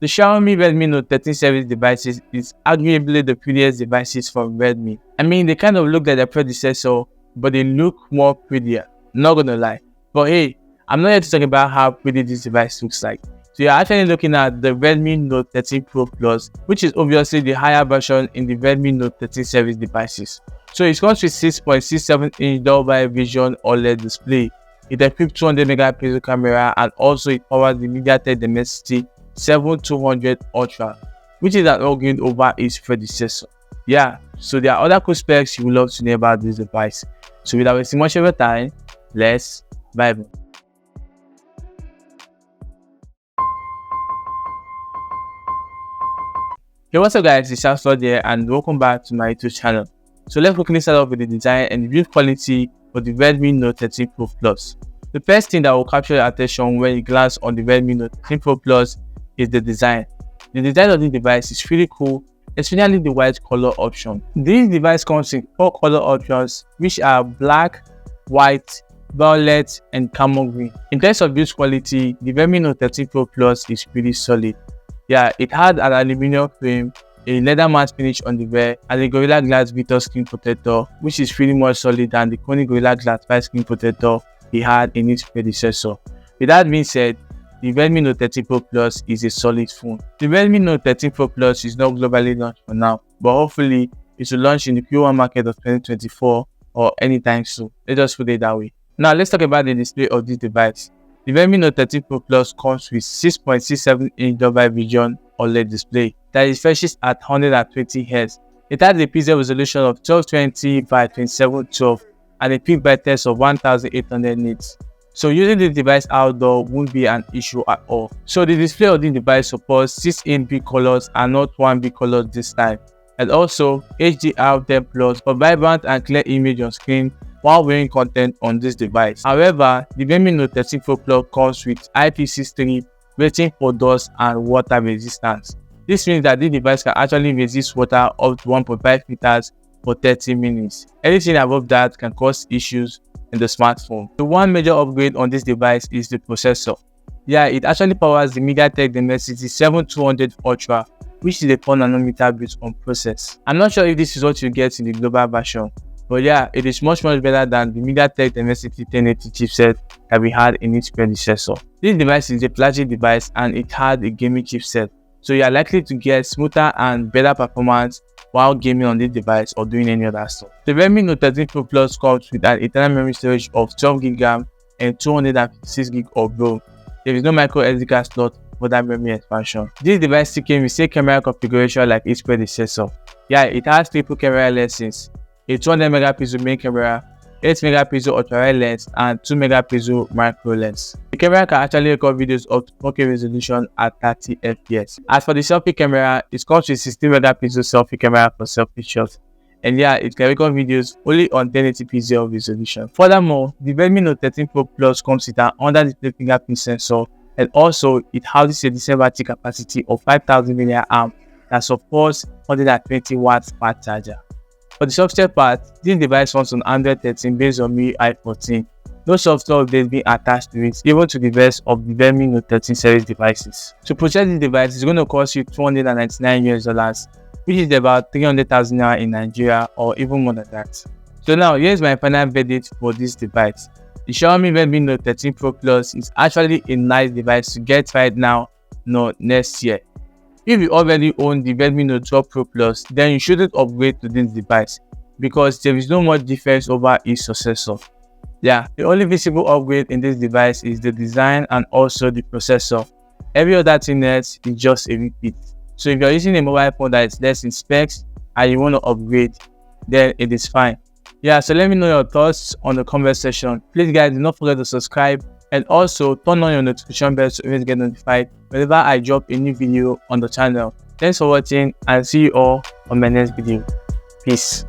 The Xiaomi Redmi Note 13 series devices is arguably the prettiest devices from Redmi. I mean, they kind of look like their predecessor, but they look more prettier, not gonna lie. But hey, I'm not here to talk about how pretty this device looks like. So you're actually looking at the Redmi Note 13 Pro Plus, which is obviously the higher version in the Redmi Note 13 series devices. So it comes with 6.67-inch Dolby Vision OLED display, it equipped 200 megapixel camera, and also it powers the MediaTek Dimensity 7200 Ultra, which is an upgrade over its predecessor. Yeah, so there are other cool specs you would love to know about this device. So without wasting much of your time, let's vibe. Hey, what's up guys, it's Xiaomi here and welcome back to my YouTube channel. So let's quickly start off with the design and the build quality for the Redmi Note 13 Pro Plus. The first thing that will capture your attention when you glance on the Redmi Note 13 Pro Plus is the design. The design of the device is really cool, especially the white color option. This device comes in 4 color options, which are black, white, violet, and camel green. In terms of build quality, the Redmi Note 13 Pro Plus is pretty solid. Yeah, it had an aluminum frame, a leather matte finish on the rear, and a Gorilla Glass Victor screen protector, which is pretty more solid than the Sony Gorilla Glass 5 screen protector he had in its predecessor. With that being said, the Redmi Note 13 Pro Plus is a solid phone. The Redmi Note 13 Pro Plus is not globally launched for now, but hopefully it will launch in the Q1 market of 2024 or anytime soon. Let's just put it that way. Now let's talk about the display of this device. The Redmi Note 13 Pro Plus comes with 6.67-inch Dolby Vision OLED display that is fetches at 120Hz. It has a pixel resolution of 1220 by 2712 and a peak brightness of 1800 nits. So using this device outdoor won't be an issue at all. So the display of this device supports 6 8-bit colors and not 1-bit colors this time. And also HDR10 Plus for vibrant and clear image on screen while viewing content on this device. However, the Redmi Note 13 Pro Plus comes with IP63 rating for dust and water resistance. This means that this device can actually resist water up to 1.5 meters for 30 minutes. Anything above that can cause issues in the smartphone. The one major upgrade on this device is the processor. Yeah, it actually powers the MediaTek Dimensity 7200 Ultra, which is a 4nm built-on process. I'm not sure if this is what you get in the global version, but yeah, it is much better than the MediaTek Dimensity 1080 chipset that we had in its predecessor. This device is a flagship device and it had a gaming chipset, so you are likely to get smoother and better performance while gaming on this device or doing any other stuff. The Redmi Note 13 Pro Plus comes with an internal memory storage of 12GB and 256GB of ROM. There is no micro SD card slot for that memory expansion. This device still came with same camera configuration like its predecessor. Yeah, it has triple camera lenses, a 200 megapixel main camera, 8 megapixel ultra wide lens, and 2 megapixel macro lens. The camera can actually record videos up to 4K resolution at 30 fps. As for the selfie camera, it comes with 16 megapixel selfie camera for selfie shots, and yeah, it can record videos only on 1080p 0 resolution. Furthermore, the Redmi Note 13 Pro Plus comes with an under-display fingerprint sensor, and also it houses a decent battery capacity of 5000 mAh that supports 120 watts fast charger. For the software part, this device runs on Android 13 based on MIUI 14. No software updates being attached to it, even to the rest of the Redmi Note 13 series devices. To purchase this device is going to cost you $299, which is about 300,000 naira in Nigeria or even more than that. So now here's my final verdict for this device. The Xiaomi Redmi Note 13 Pro Plus is actually a nice device to get right now, not next year. If you already own the Redmi Note 12 Pro Plus, then you shouldn't upgrade to this device because there is no much difference over its successor. Yeah, the only visible upgrade in this device is the design and also the processor. Every other thing else is just a repeat. So if you're using a mobile phone that is less in specs and you want to upgrade, then it is fine. Yeah, so let me know your thoughts on the comment section. Please guys, do not forget to subscribe and also turn on your notification bell to always get notified whenever I drop a new video on the channel. Thanks for watching and see you all on my next video. Peace.